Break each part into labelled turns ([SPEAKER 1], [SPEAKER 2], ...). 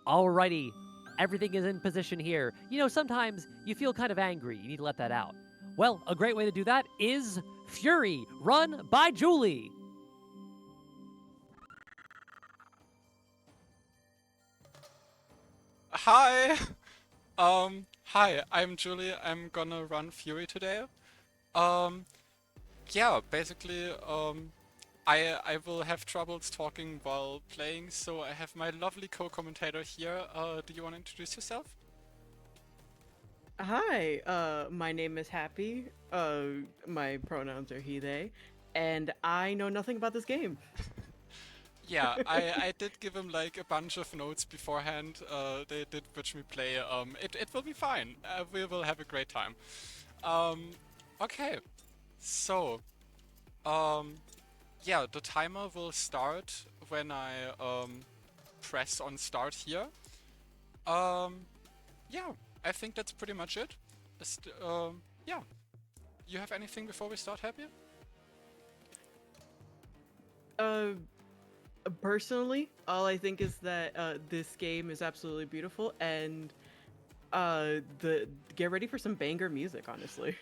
[SPEAKER 1] Alrighty, everything is in position here. You know, sometimes you feel kind of angry. You need to let that out. Well, a great way to do that is Furi, run by Julie.
[SPEAKER 2] Hi! Hi, I'm Julie. I'm gonna run Fury today. Um, yeah, basically, I will have troubles talking while playing, so I have my lovely co-commentator here. Do you want to introduce yourself?
[SPEAKER 3] Hi, my name is Happy. My pronouns are he, they, and I know nothing about this game.
[SPEAKER 2] Yeah, I did give him like a bunch of notes beforehand. They did watch me play. It will be fine. We will have a great time. Um, okay, so, um, yeah, the timer will start when I press on start here. Um, yeah, I think that's pretty much it. Yeah, you have anything before we start, Happy?
[SPEAKER 3] Uh, Personally, all I think is that this game is absolutely beautiful, and the get ready for some banger music. Honestly,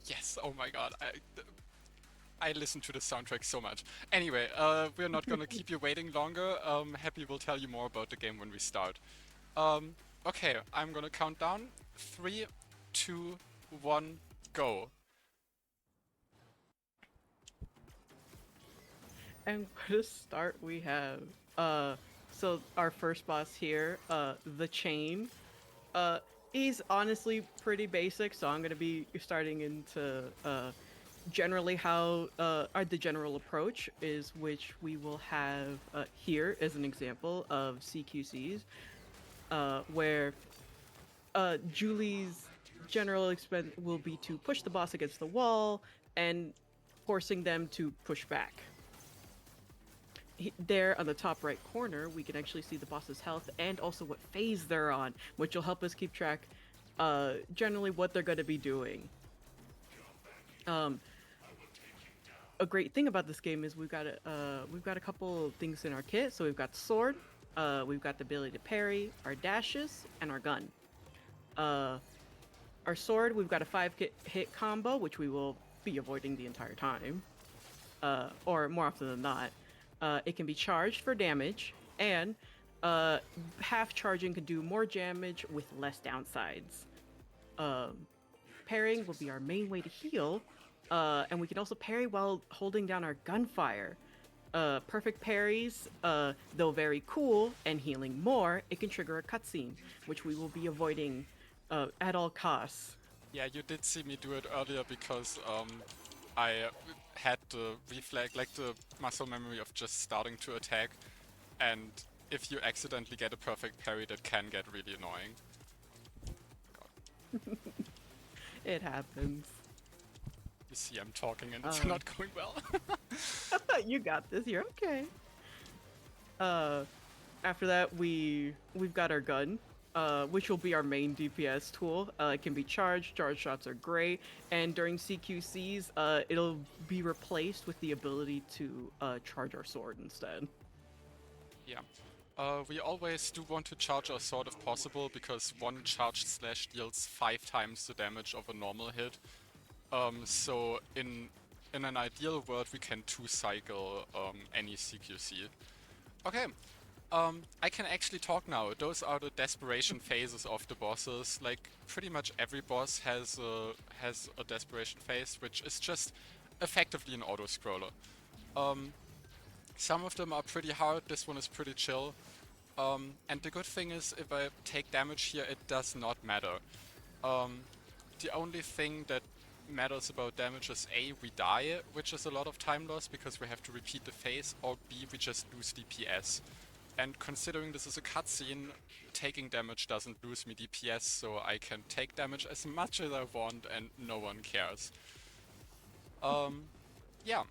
[SPEAKER 2] Yes. Oh my God, I listen to the soundtrack so much. Anyway, we're not gonna keep you waiting longer. Happy will tell you more about the game when we start. Um, okay, I'm gonna count down. 3, 2, 1, go.
[SPEAKER 3] and to start, we have uh, so our first boss here, the Chain. Uh, he's honestly pretty basic, so I'm gonna be starting into generally how the general approach is, which we will have here as an example of CQCs, where Julie's general expense will be to push the boss against the wall and forcing them to push back. There on the top right corner, we can actually see the boss's health and also what phase they're on, which will help us keep track generally what they're going to be doing. Um, a great thing about this game is we've got a couple things in our kit. So we've got sword, we've got the ability to parry, our dashes, and our gun. Uh, our sword, we've got a hit combo, which we will be avoiding the entire time, or more often than not. It can be charged for damage, and uh, half charging can do more damage with less downsides. Um, Parrying will be our main way to heal, and we can also parry while holding down our gunfire. Perfect parries, though very cool and healing more, it can trigger a cutscene, which we will be avoiding at all costs.
[SPEAKER 2] Yeah, you did see me do it earlier because I had the reflex, like the muscle memory of just starting to attack, and if you accidentally get a perfect parry, that can get really annoying.
[SPEAKER 3] It happens.
[SPEAKER 2] You see, I'm talking and it's
[SPEAKER 3] Uh,
[SPEAKER 2] not going well.
[SPEAKER 3] you got this. You're okay. Uh, After that, we've got our gun, which will be our main DPS tool. It can be charged. Charge shots are great, and during CQCs, it'll be replaced with the ability to charge our sword instead.
[SPEAKER 2] Yeah. We always do want to charge our sword if possible because one charged slash deals 5 times the damage of a normal hit. So in an ideal world we can 2 cycle any CQC. Okay, I can actually talk now. Those are the desperation phases of the bosses. Like pretty much every boss has a desperation phase, which is just effectively an auto scroller. Um, some of them are pretty hard. This one is pretty chill. And the good thing is, if I take damage here, it does not matter. Um, the only thing that matters about damage is A, we die, which is a lot of time loss because we have to repeat the phase, or B, we just lose DPS. And considering this is a cutscene, taking damage doesn't lose me DPS, so I can take damage as much as I want and no one cares. Um, yeah,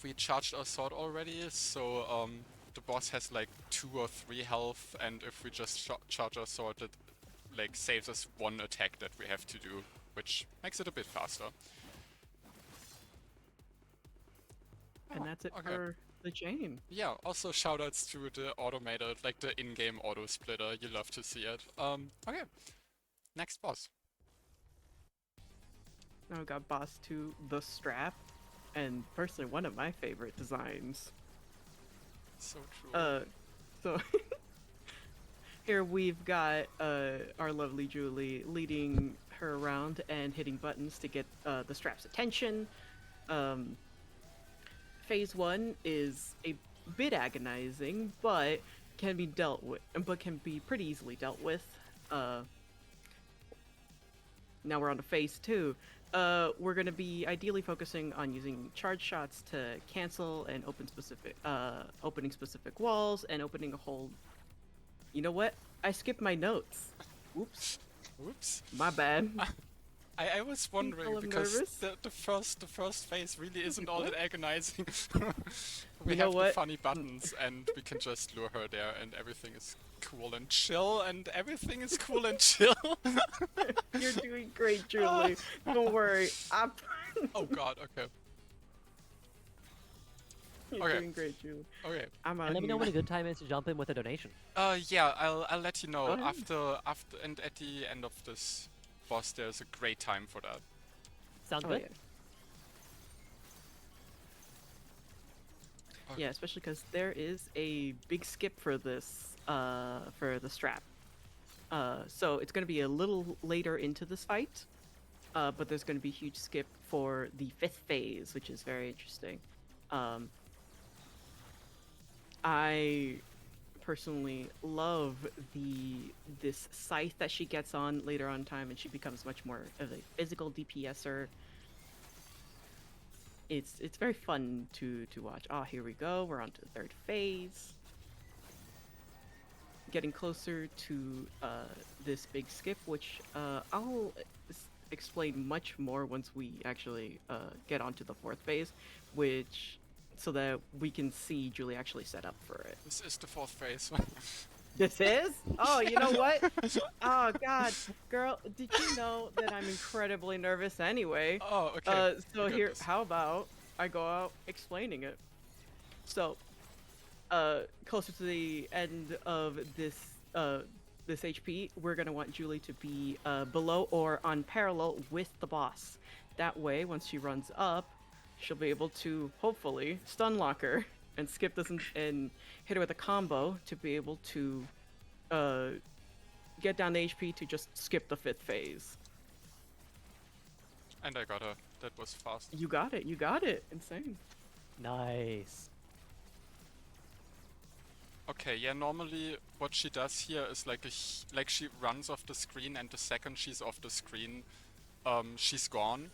[SPEAKER 2] we charged our sword already, so the boss has like 2 or 3 health, and if we just charge our sword, it like saves us 1 attack that we have to do, which makes it a bit faster.
[SPEAKER 3] And
[SPEAKER 2] Oh,
[SPEAKER 3] that's it
[SPEAKER 2] okay.
[SPEAKER 3] for the chain.
[SPEAKER 2] Yeah, also shoutouts to the automated, like the in-game auto splitter. You love to see it. Okay, next boss.
[SPEAKER 3] Now we got boss 2, the strap, and personally one of my favorite designs.
[SPEAKER 2] So true.
[SPEAKER 3] So here we've got our lovely Julie leading her around and hitting buttons to get the strap's attention. Phase 1 is a bit agonizing, but can be pretty easily dealt with. Now we're on to phase 2. We're going to be ideally focusing on using charge shots to cancel and opening specific walls and opening a whole. You know what? I skipped my notes. Oops.
[SPEAKER 2] Oops.
[SPEAKER 3] My bad.
[SPEAKER 2] I was wondering
[SPEAKER 3] I'm
[SPEAKER 2] because
[SPEAKER 3] nervous.
[SPEAKER 2] the first phase really isn't all that agonizing. We
[SPEAKER 3] You know
[SPEAKER 2] have the
[SPEAKER 3] what?
[SPEAKER 2] funny buttons and we can just lure her there and everything is cool and chill and everything is cool and chill.
[SPEAKER 3] You're doing great, Julie. Don't worry.
[SPEAKER 2] Oh god, okay.
[SPEAKER 3] You're
[SPEAKER 2] Okay.
[SPEAKER 3] doing great, Julie.
[SPEAKER 2] Okay.
[SPEAKER 3] I'm out
[SPEAKER 1] And let me know
[SPEAKER 3] here.
[SPEAKER 1] when a good time is to jump in with a donation.
[SPEAKER 2] Yeah, I'll let you know
[SPEAKER 3] Go ahead.
[SPEAKER 2] after and at the end of this boss there's a great time for that.
[SPEAKER 1] Sounds
[SPEAKER 3] Oh,
[SPEAKER 1] good?
[SPEAKER 3] yeah.
[SPEAKER 2] Okay.
[SPEAKER 3] Yeah, especially because there is a big skip for this, for the strap. So it's going to be a little later into this fight, but there's going to be a huge skip for the 5th phase, which is very interesting. I personally love this scythe that she gets on later on in time, and she becomes much more of a physical DPSer. It's very fun to watch. Oh, here we go. We're on to the 3rd phase. Getting closer to this big skip, which I'll explain much more once we actually get onto the 4th phase, so that we can see Julie actually set up for it.
[SPEAKER 2] This is the 4th phase.
[SPEAKER 3] This is? Oh, you know what? Oh, God. Girl, did you know that I'm incredibly nervous anyway?
[SPEAKER 2] Oh, okay.
[SPEAKER 3] So
[SPEAKER 2] You got
[SPEAKER 3] here,
[SPEAKER 2] this.
[SPEAKER 3] how about I go out explaining it? So, closer to the end of this HP, we're gonna want Julie to be below or on parallel with the boss. That way, once she runs up, she'll be able to hopefully stun lock her and skip this and hit her with a combo to be able to get down the HP to just skip the 5th phase.
[SPEAKER 2] And I got her. That was fast.
[SPEAKER 3] You got it. You got it. Insane.
[SPEAKER 1] Nice.
[SPEAKER 2] Okay, yeah, normally what she does here is like she runs off the screen and the second she's off the screen, she's gone.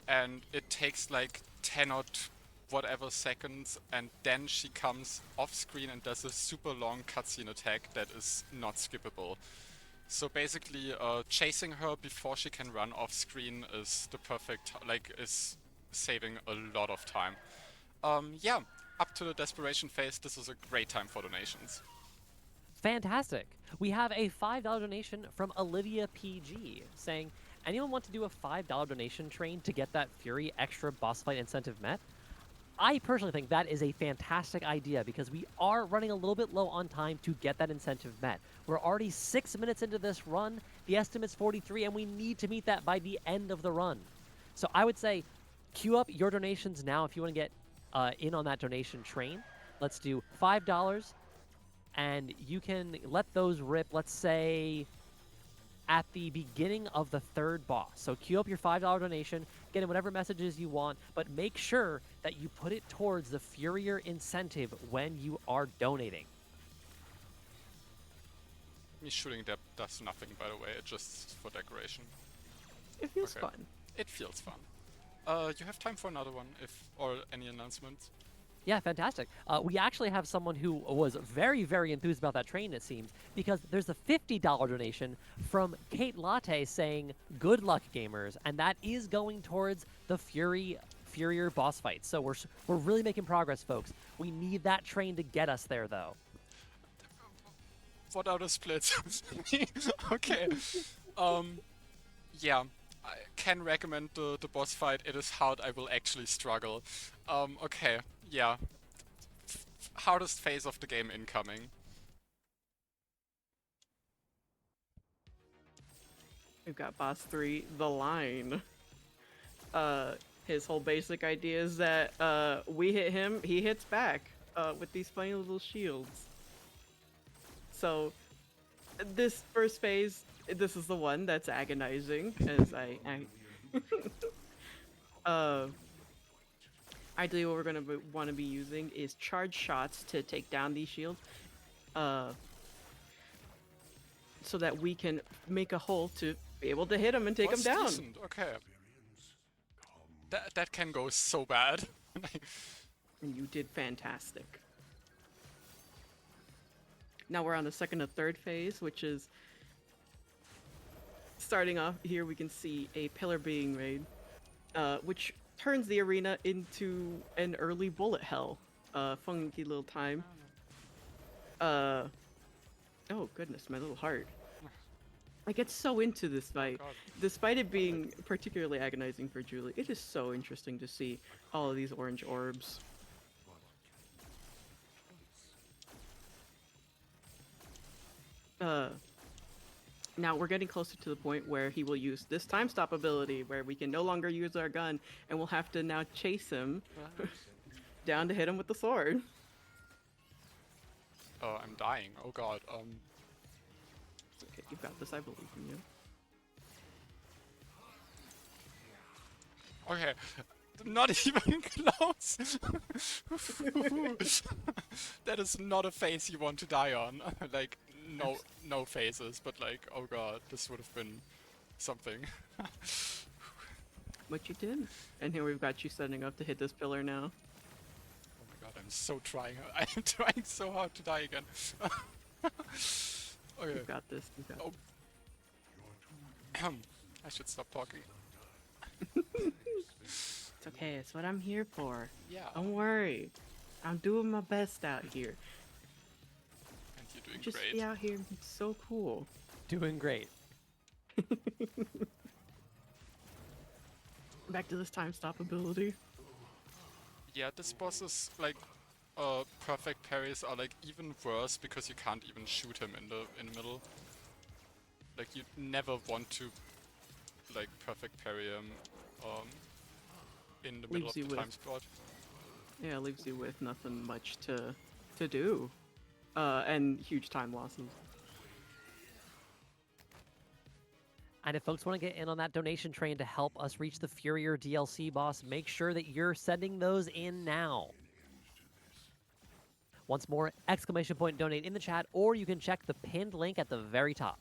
[SPEAKER 2] And it takes like 10 or whatever seconds and then she comes off screen and does a super long cutscene attack that is not skippable. So basically, chasing her before she can run off screen is the perfect, is saving a lot of time. Yeah, up to the desperation phase, this is a great time for donations.
[SPEAKER 1] Fantastic. We have a $5 donation from Olivia PG saying, anyone want to do a $5 donation train to get that Furi extra boss fight incentive met? I personally think that is a fantastic idea because we are running a little bit low on time to get that incentive met. We're already 6 minutes into this run, the estimate's 43, and we need to meet that by the end of the run. So I would say queue up your donations now if you want to get in on that donation train. Let's do $5, and you can let those rip, let's say, at the beginning of the 3rd boss. So queue up your $5 donation, get in whatever messages you want, but make sure that you put it towards the Furier incentive when you are donating.
[SPEAKER 2] Me shooting that does nothing, by the way, it's just for decoration.
[SPEAKER 3] It feels
[SPEAKER 2] Okay.
[SPEAKER 3] fun.
[SPEAKER 2] It feels fun. You have time for another one, or any announcements?
[SPEAKER 1] Yeah, fantastic. We actually have someone who was very, very enthused about that train, it seems, because there's a $50 donation from Kate Latte saying, good luck, gamers, and that is going towards the Furier boss fight. So we're really making progress, folks. We need that train to get us there, though.
[SPEAKER 2] What are the splits? Okay. Yeah. I can recommend the boss fight. It is hard. I will actually struggle. Okay. Yeah. hardest phase of the game incoming.
[SPEAKER 3] We've got boss 3, the line. His whole basic idea is that we hit him, he hits back with these funny little shields. So this first phase, this is the one that's agonizing, as ideally what we're gonna want to be using is charge shots to take down these shields, so that we can make a hole to be able to hit them and take them
[SPEAKER 2] That's
[SPEAKER 3] down.
[SPEAKER 2] decent, okay. That can go so bad.
[SPEAKER 3] And you did fantastic. Now we're on the second and third phase, which is starting off here. We can see a pillar being made, which turns the arena into an early bullet hell. Funky little time. Oh goodness, my little heart. I get so into this fight.
[SPEAKER 2] God.
[SPEAKER 3] Despite it being particularly agonizing for Julie, it is so interesting to see all of these orange orbs. Now we're getting closer to the point where he will use this time stop ability, where we can no longer use our gun, and we'll have to now chase him down to hit him with the sword.
[SPEAKER 2] Oh, I'm dying. Oh god.
[SPEAKER 3] It's okay, you've got this, I believe in you.
[SPEAKER 2] Okay. Not even close. That is not a phase you want to die on. Like, no phases, but like, oh god, this would have been something.
[SPEAKER 3] But you did. And here we've got you setting up to hit this pillar now.
[SPEAKER 2] Oh my god, I'm so trying. I'm trying so hard to die again. Okay.
[SPEAKER 3] You've got this, you've got
[SPEAKER 2] Oh. I should stop talking.
[SPEAKER 3] It's okay, it's what I'm here for.
[SPEAKER 2] Yeah.
[SPEAKER 3] Don't worry. I'm doing my best out here.
[SPEAKER 2] And you're doing
[SPEAKER 3] Just
[SPEAKER 2] great.
[SPEAKER 3] be out here, it's so cool.
[SPEAKER 1] Doing great.
[SPEAKER 3] Back to this time stop ability.
[SPEAKER 2] Yeah, this boss is like perfect parries are like even worse because you can't even shoot him in the middle. Like you never want to like perfect parry him in the middle
[SPEAKER 3] Leaves
[SPEAKER 2] of
[SPEAKER 3] you
[SPEAKER 2] the time
[SPEAKER 3] with-
[SPEAKER 2] spot.
[SPEAKER 3] Yeah, it leaves you with nothing much to do. And huge time losses.
[SPEAKER 1] And if folks want to get in on that donation train to help us reach the Furi or DLC boss, make sure that you're sending those in now. Once more, exclamation point donate in the chat, or you can check the pinned link at the very top.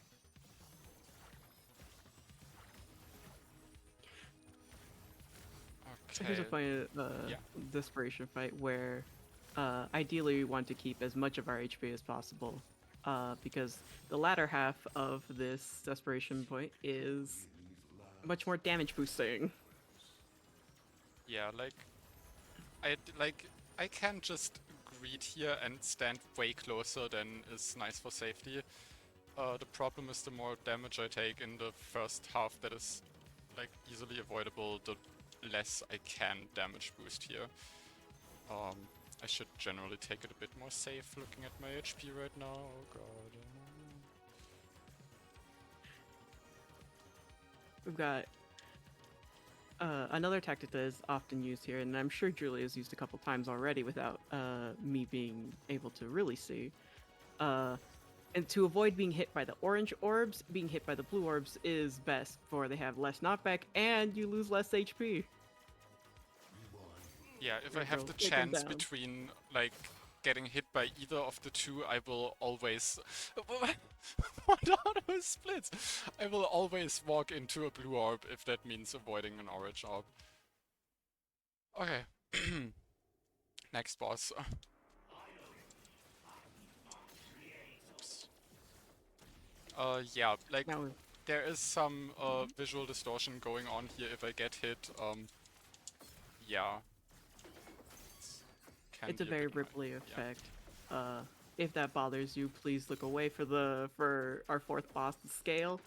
[SPEAKER 3] So here's a
[SPEAKER 2] Okay.
[SPEAKER 3] funny
[SPEAKER 2] Yeah.
[SPEAKER 3] desperation fight where ideally we want to keep as much of our HP as possible. Because the latter half of this desperation point is much more damage boosting.
[SPEAKER 2] Yeah, I can just greet here and stand way closer than is nice for safety. The problem is the more damage I take in the first half that is like easily avoidable, the less I can damage boost here. I should generally take it a bit more safe looking at my HP right now. Oh god.
[SPEAKER 3] We've got another tactic that is often used here, and I'm sure Julie has used a couple times already without me being able to really see. And to avoid being hit by the orange orbs, being hit by the blue orbs is best, for they have less knockback and you lose less HP.
[SPEAKER 2] Yeah, if I
[SPEAKER 3] There
[SPEAKER 2] have
[SPEAKER 3] you
[SPEAKER 2] the
[SPEAKER 3] go. Take him
[SPEAKER 2] chance
[SPEAKER 3] down.
[SPEAKER 2] between like getting hit by either of the two, I will always what are those splits? I will always walk into a blue orb if that means avoiding an orange orb. Okay. Next boss. Oops. Yeah, like
[SPEAKER 3] Now we-
[SPEAKER 2] there is some visual distortion going on here if I get hit. Yeah. Can
[SPEAKER 3] it's a
[SPEAKER 2] be
[SPEAKER 3] very
[SPEAKER 2] bit annoying.
[SPEAKER 3] ripply
[SPEAKER 2] Yeah.
[SPEAKER 3] effect. If that bothers you, please look away for our fourth boss, the scale.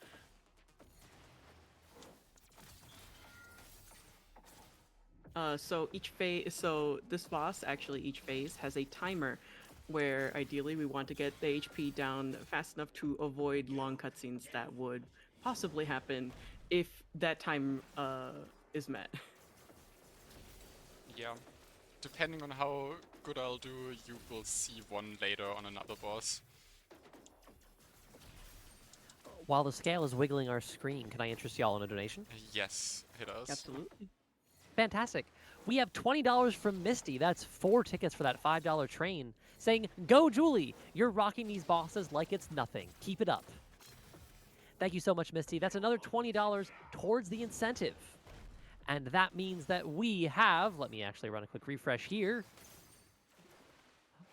[SPEAKER 3] So each phase, so this boss actually each phase has a timer where ideally we want to get the HP down fast enough to avoid long cutscenes that would possibly happen if that time is met.
[SPEAKER 2] Yeah. Depending on how good I'll do, you will see one later on another boss.
[SPEAKER 1] While the scale is wiggling our screen, can I interest y'all in a donation?
[SPEAKER 2] Yes, hit us.
[SPEAKER 3] Absolutely.
[SPEAKER 1] Fantastic. We have $20 from Misty. That's 4 tickets for that $5 train. Saying, "Go, Julie! You're rocking these bosses like it's nothing. Keep it up." Thank you so much, Misty. That's another $20 towards the incentive. And that means that we have, let me actually run a quick refresh here,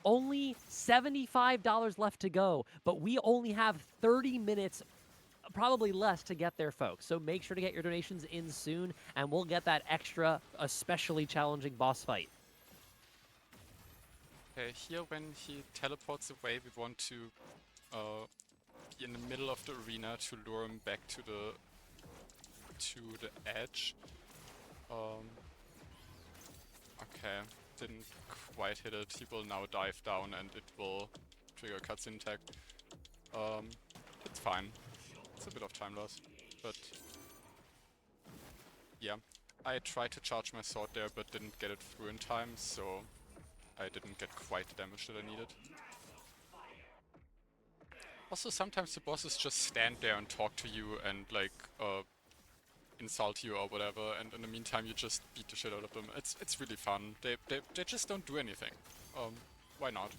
[SPEAKER 1] only $75 left to go, but we only have 30 minutes, probably less, to get there, folks. So make sure to get your donations in soon, and we'll get that extra, especially challenging boss fight.
[SPEAKER 2] Okay, here when he teleports away, we want to be in the middle of the arena to lure him back to the edge. Okay, didn't quite hit it. He will now dive down and it will trigger a cutscene tag. It's fine. It's a bit of time loss, but yeah. I tried to charge my sword there, but didn't get it through in time, so I didn't get quite the damage that I needed. Also, sometimes the bosses just stand there and talk to you and, like, insult you or whatever, and in the meantime you just beat the shit out of them. It's really fun. They just don't do anything. Why not?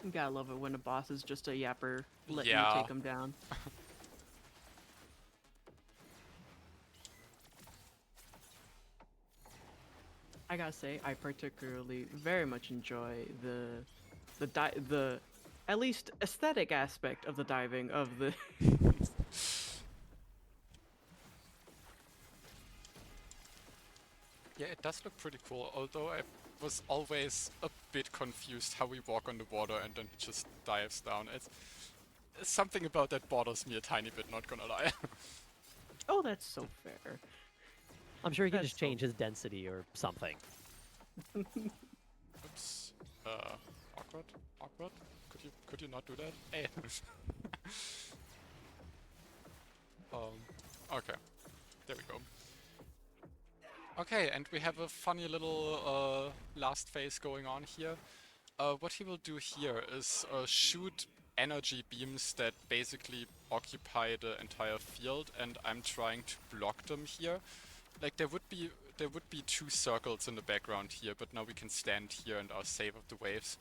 [SPEAKER 3] You gotta love it when a boss is just a yapper, letting
[SPEAKER 2] Yeah.
[SPEAKER 3] you take him down. I gotta say, I particularly very much enjoy the at least aesthetic aspect of the diving of the.
[SPEAKER 2] Yeah, it does look pretty cool, although I was always a bit confused how we walk on the water and then he just dives down. It's something about that bothers me a tiny bit, not gonna lie.
[SPEAKER 3] Oh, that's so fair.
[SPEAKER 1] I'm sure he can
[SPEAKER 3] That's
[SPEAKER 1] just change his density or something.
[SPEAKER 2] Oops. Awkward? Awkward? Could you not do that? Hey. Okay. There we go. Okay, and we have a funny little last phase going on here. What he will do here is shoot energy beams that basically occupy the entire field, and I'm trying to block them here. Like there would be 2 circles in the background here, but now we can stand here and are safe of the waves.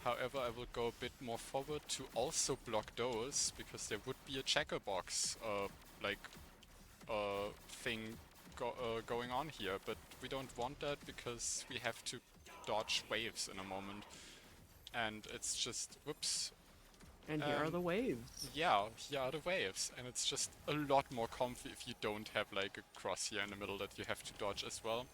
[SPEAKER 2] However, I will go a bit more forward to also block those, because there would be a checker box thing going on here, but we don't want that because we have to dodge waves in a moment. And it's just, whoops.
[SPEAKER 3] And here are the waves.
[SPEAKER 2] Yeah, here are the waves, and it's just a lot more comfy if you don't have like a cross here in the middle that you have to dodge as well.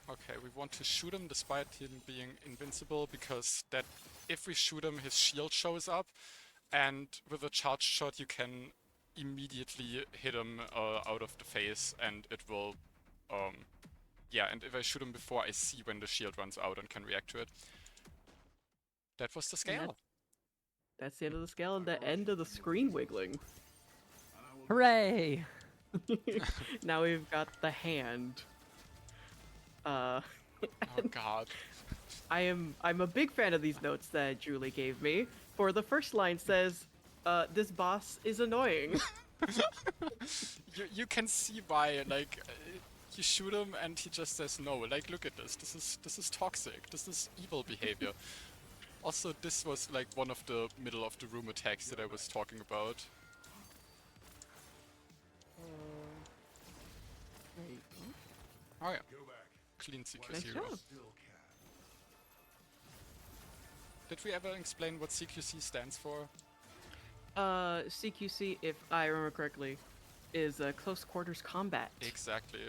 [SPEAKER 2] Okay, we want to shoot him despite him being invincible, because that if we shoot him, his shield shows up, and with a charged shot you can immediately hit him out of the face, and it will, yeah, and if I shoot him before, I see when the shield runs out and can react to it. That was the scale.
[SPEAKER 3] That's the end of the scale and the end of the screen wiggling.
[SPEAKER 1] Hooray!
[SPEAKER 3] Now we've got the hand.
[SPEAKER 2] Oh god.
[SPEAKER 3] I'm a big fan of these notes that Julie gave me. For the first line says, this boss is annoying.
[SPEAKER 2] You can see why, like, you shoot him and he just says no. Like, look at this. This is toxic. This is evil behavior. Also, this was like one of the middle of the room attacks that I was talking about. Oh yeah. Clean CQC.
[SPEAKER 3] Nice job.
[SPEAKER 2] Did we ever explain what CQC stands for?
[SPEAKER 3] CQC, if I remember correctly, is close quarters combat.
[SPEAKER 2] Exactly.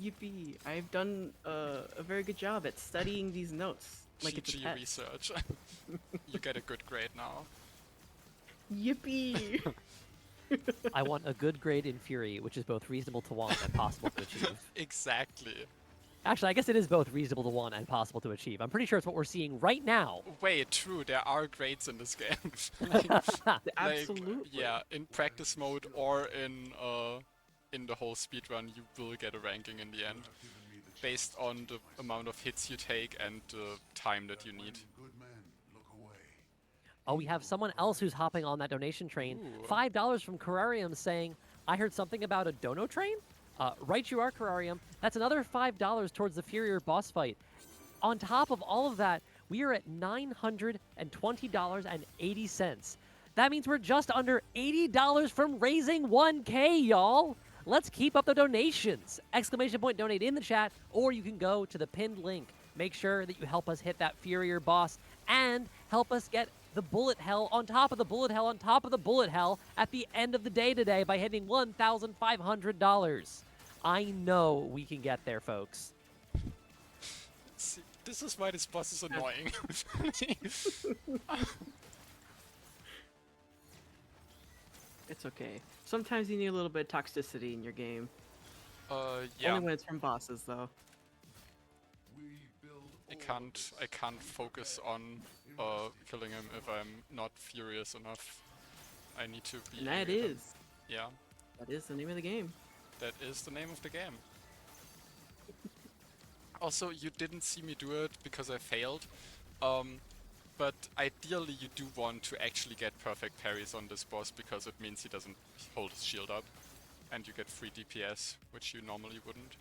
[SPEAKER 3] Yippee! I've done a very good job at studying these notes. Like it's a
[SPEAKER 2] GG
[SPEAKER 3] test.
[SPEAKER 2] research. You get a good grade now.
[SPEAKER 3] Yippee!
[SPEAKER 1] I want a good grade in Furi, which is both reasonable to want and possible to achieve.
[SPEAKER 2] Exactly.
[SPEAKER 1] Actually, I guess it is both reasonable to want and possible to achieve. I'm pretty sure it's what we're seeing right now.
[SPEAKER 2] Wait, true, there are grades in this game. like,
[SPEAKER 3] Absolutely.
[SPEAKER 2] yeah, in practice mode or in the whole speedrun, you will get a ranking in the end, based on the amount of hits you take and the time that you need.
[SPEAKER 1] Oh, we have someone else who's hopping on that donation train.
[SPEAKER 2] Ooh.
[SPEAKER 1] $5 from Carrarium saying, I heard something about a dono train? Right you are, Carrarium. That's another $5 towards the Furier boss fight. On top of all of that, we are at $920.80. That means we're just under $80 from raising 1K, y'all. Let's keep up the donations. Exclamation point donate in the chat, or you can go to the pinned link. Make sure that you help us hit that Furier boss and help us get the bullet hell on top of the bullet hell on top of the bullet hell at the end of the day today by hitting $1,500. I know we can get there, folks.
[SPEAKER 2] See, this is why this boss is annoying.
[SPEAKER 3] It's okay. Sometimes you need a little bit of toxicity in your game.
[SPEAKER 2] Yeah.
[SPEAKER 3] Only when it's from bosses, though.
[SPEAKER 2] I can't focus on killing him if I'm not furious enough. I need to be.
[SPEAKER 3] And that
[SPEAKER 2] angry at him.
[SPEAKER 3] is.
[SPEAKER 2] Yeah,
[SPEAKER 3] That is the name of the game.
[SPEAKER 2] that is the name of the game. Also, you didn't see me do it because I failed. But ideally you do want to actually get perfect parries on this boss because it means he doesn't hold his shield up. And you get free DPS, which you normally wouldn't.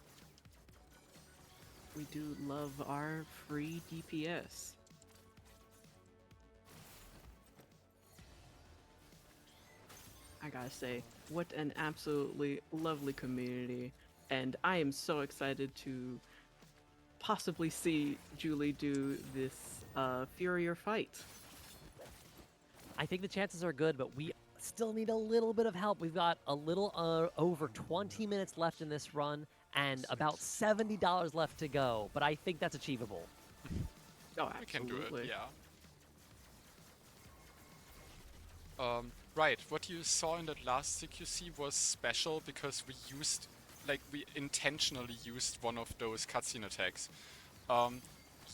[SPEAKER 3] We do love our free DPS. I gotta say, what an absolutely lovely community. And I am so excited to possibly see Julie do this Furier fight.
[SPEAKER 1] I think the chances are good, but we still need a little bit of help. We've got a little over 20 minutes left in this run and about $70 left to go, but I think that's achievable.
[SPEAKER 3] Oh,
[SPEAKER 2] We can do
[SPEAKER 3] absolutely.
[SPEAKER 2] it, yeah. Right, what you saw in that last CQC was special because we intentionally used one of those cutscene attacks.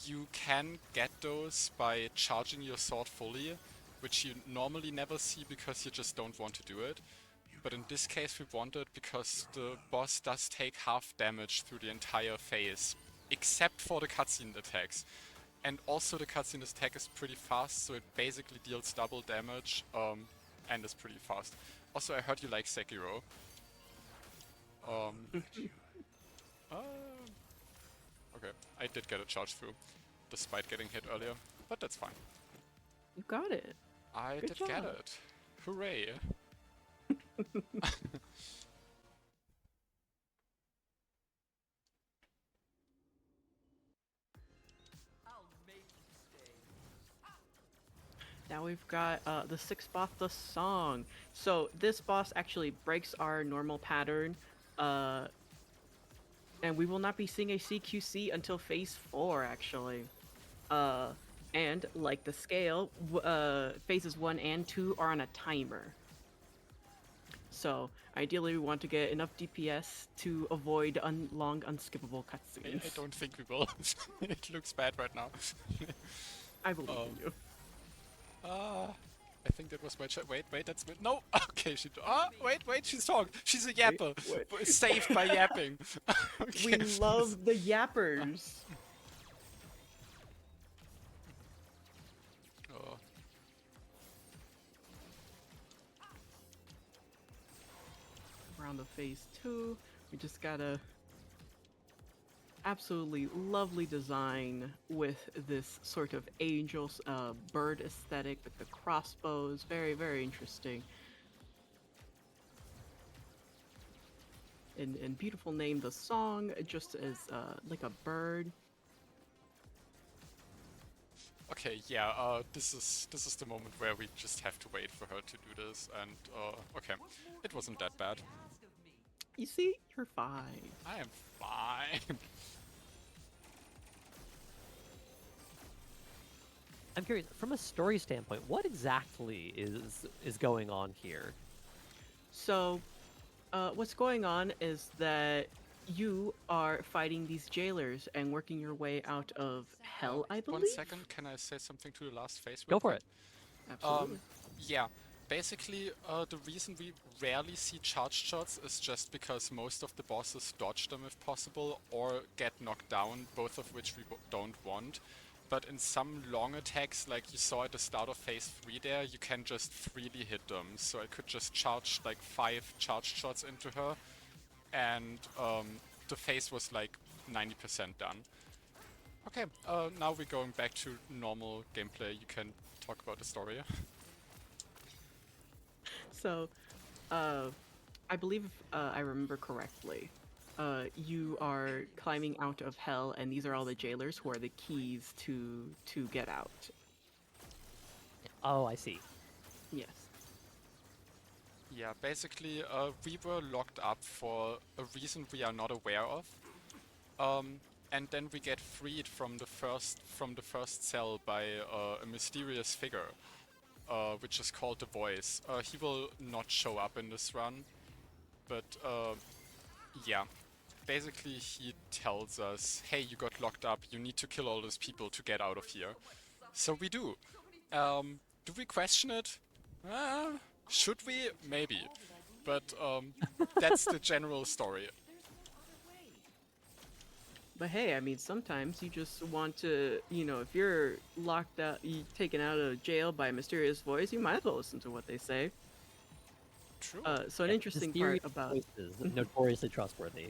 [SPEAKER 2] You can get those by charging your sword fully, which you normally never see because you just don't want to do it. But in this case we want it because the boss does take half damage through the entire phase, except for the cutscene attacks. And also the cutscene attack is pretty fast, so it basically deals double damage, and is pretty fast. Also, I heard you like Sekiro. Okay, I did get a charge through, despite getting hit earlier, but that's fine.
[SPEAKER 3] You got it.
[SPEAKER 2] I
[SPEAKER 3] Good
[SPEAKER 2] did get
[SPEAKER 3] job.
[SPEAKER 2] it. Hooray.
[SPEAKER 3] Now we've got the sixth boss, the song. So this boss actually breaks our normal pattern, and we will not be seeing a CQC until phase 4, actually. And like the scale, phases 1 and 2 are on a timer. So ideally, we want to get enough DPS to avoid long, unskippable cutscenes.
[SPEAKER 2] I don't think we will. It looks bad right now.
[SPEAKER 3] I believe in you.
[SPEAKER 2] I think that was my chat. Wait, that's no. Okay, wait, she's talking. She's a yapper.
[SPEAKER 3] wait.
[SPEAKER 2] Saved by yapping. Okay.
[SPEAKER 3] We love the yappers.
[SPEAKER 2] Oh.
[SPEAKER 3] Around the phase 2, we just got a absolutely lovely design with this sort of angels bird aesthetic with the crossbows. Very, very interesting. And beautiful name, the song, just as like a bird.
[SPEAKER 2] Okay, yeah, this is the moment where we just have to wait for her to do this, and okay, it wasn't that bad.
[SPEAKER 3] You see, you're fine.
[SPEAKER 2] I am fine.
[SPEAKER 1] I'm curious, from a story standpoint, what exactly is going on here?
[SPEAKER 3] So, what's going on is that you are fighting these jailers and working your way out of hell, I believe.
[SPEAKER 2] 1 second, can I say something to the last phase real
[SPEAKER 1] Go for
[SPEAKER 2] quick?
[SPEAKER 1] it.
[SPEAKER 3] Absolutely.
[SPEAKER 2] Yeah, basically, the reason we rarely see charged shots is just because most of the bosses dodge them if possible or get knocked down, both of which we don't want. But in some long attacks, like you saw at the start of phase 3 there, you can just freely hit them. So I could just charge like 5 charged shots into her, and the phase was like 90% done. Okay, now we're going back to normal gameplay. You can talk about the story.
[SPEAKER 3] So, I believe if I remember correctly, you are climbing out of hell, and these are all the jailers who are the keys to get out.
[SPEAKER 1] Oh, I see.
[SPEAKER 3] Yes.
[SPEAKER 2] Yeah, basically, we were locked up for a reason we are not aware of. And then we get freed from the first cell by a mysterious figure, which is called the Voice. He will not show up in this run, but yeah. Basically, he tells us, hey, you got locked up, you need to kill all those people to get out of here. So we do. Do we question it? Should we? Maybe. But that's the general story.
[SPEAKER 3] But hey, I mean, sometimes you just want to, if you're locked out, you taken out of jail by a mysterious voice, you might as well listen to what they say.
[SPEAKER 2] True.
[SPEAKER 3] So an interesting part
[SPEAKER 1] Mysterious
[SPEAKER 3] about
[SPEAKER 1] voices, notoriously trustworthy.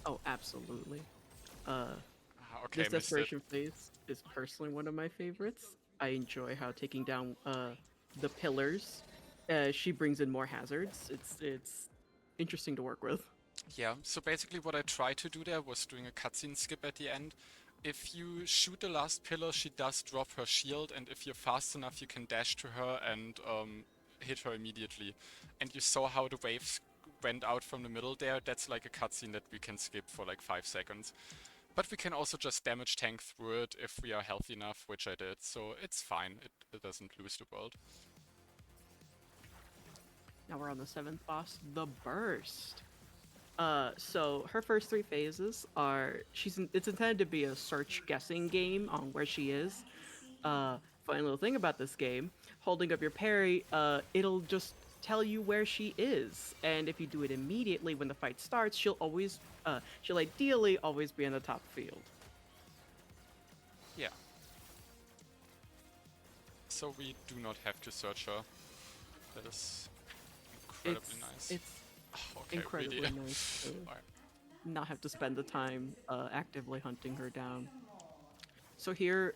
[SPEAKER 3] oh, absolutely.
[SPEAKER 2] Okay,
[SPEAKER 3] This
[SPEAKER 2] missed it.
[SPEAKER 3] desperation phase is personally one of my favorites. I enjoy how taking down the pillars, she brings in more hazards. It's interesting to work with.
[SPEAKER 2] Yeah, so basically what I tried to do there was doing a cutscene skip at the end. If you shoot the last pillar, she does drop her shield, and if you're fast enough, you can dash to her and hit her immediately. And you saw how the waves went out from the middle there. That's like a cutscene that we can skip for like 5 seconds. But we can also just damage tank through it if we are healthy enough, which I did, so it's fine. It doesn't lose the world.
[SPEAKER 3] Now we're on the 7th boss, the Burst. So her first 3 phases are it's intended to be a search guessing game on where she is. Funny little thing about this game, holding up your parry, it'll just tell you where she is, and if you do it immediately when the fight starts, she'll ideally always be in the top field.
[SPEAKER 2] Yeah. So we do not have to search her. That is incredibly nice.
[SPEAKER 3] It's
[SPEAKER 2] Okay,
[SPEAKER 3] incredibly
[SPEAKER 2] really?
[SPEAKER 3] nice to
[SPEAKER 2] Alright.
[SPEAKER 3] not have to spend the time actively hunting her down. So here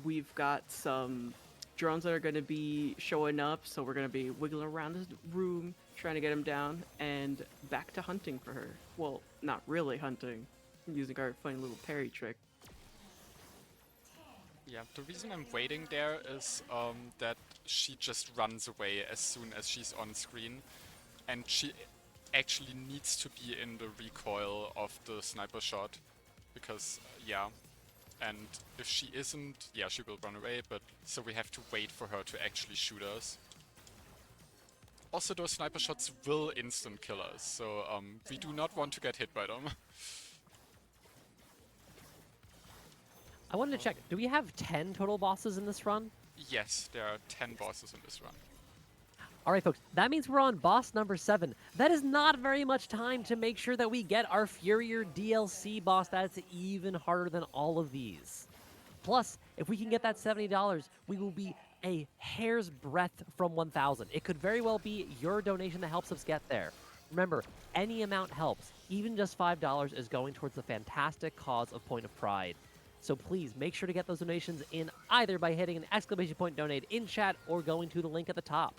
[SPEAKER 3] we've got some drones that are going to be showing up, so we're going to be wiggling around this room trying to get them down and back to hunting for her. Well, not really hunting, using our funny little parry trick.
[SPEAKER 2] Yeah, the reason I'm waiting there is that she just runs away as soon as she's on screen, and she actually needs to be in the recoil of the sniper shot, because yeah, and if she isn't, yeah, she will run away, but so we have to wait for her to actually shoot us. Also, those sniper shots will instant kill us, so we do not want to get hit by them.
[SPEAKER 1] I wanted to check, do we have 10 total bosses in this run?
[SPEAKER 2] Yes, there are 10 bosses in this run.
[SPEAKER 1] All right, folks, that means we're on boss number 7. That is not very much time to make sure that we get our Furier DLC boss. That's even harder than all of these. Plus, if we can get that $70, we will be a hair's breadth from 1,000. It could very well be your donation that helps us get there. Remember, any amount helps. Even just $5 is going towards the fantastic cause of Point of Pride. So please make sure to get those donations in either by hitting an exclamation point donate in chat or going to the link at the top.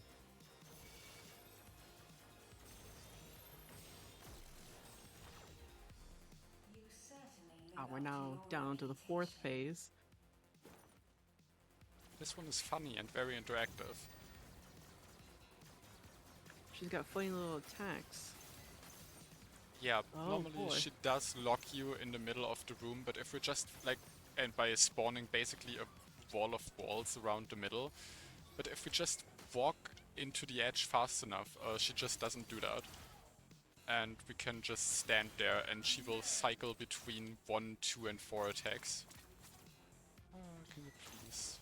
[SPEAKER 3] We're now down to the 4th phase.
[SPEAKER 2] This one is funny and very interactive.
[SPEAKER 3] She's got funny little attacks.
[SPEAKER 2] Yeah,
[SPEAKER 3] Oh,
[SPEAKER 2] normally
[SPEAKER 3] boy.
[SPEAKER 2] she does lock you in the middle of the room, but if we're just like, and by spawning basically a wall of walls around the middle, but if we just walk into the edge fast enough, she just doesn't do that. and we can just stand there and she will cycle between 1, 2, and 4 attacks. Can you please?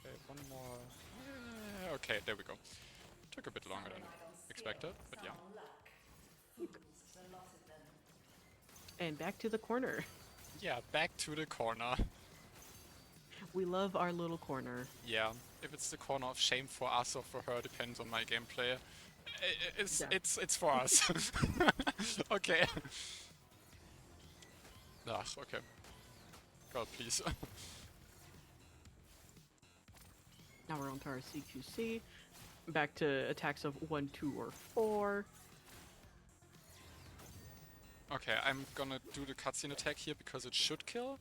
[SPEAKER 2] Okay, one more. Okay, there we go. Took a bit longer than expected, but yeah.
[SPEAKER 3] And back to the corner.
[SPEAKER 2] Yeah, back to the corner.
[SPEAKER 3] We love our little corner.
[SPEAKER 2] Yeah, if it's the corner of shame for us or for her, depends on my gameplay.
[SPEAKER 3] Yeah.
[SPEAKER 2] It's for us. Okay. Ugh, okay. God, please.
[SPEAKER 3] Now we're on to our CQC. Back to attacks of 1, 2, or 4.
[SPEAKER 2] Okay, I'm gonna do the cutscene attack here because it should kill.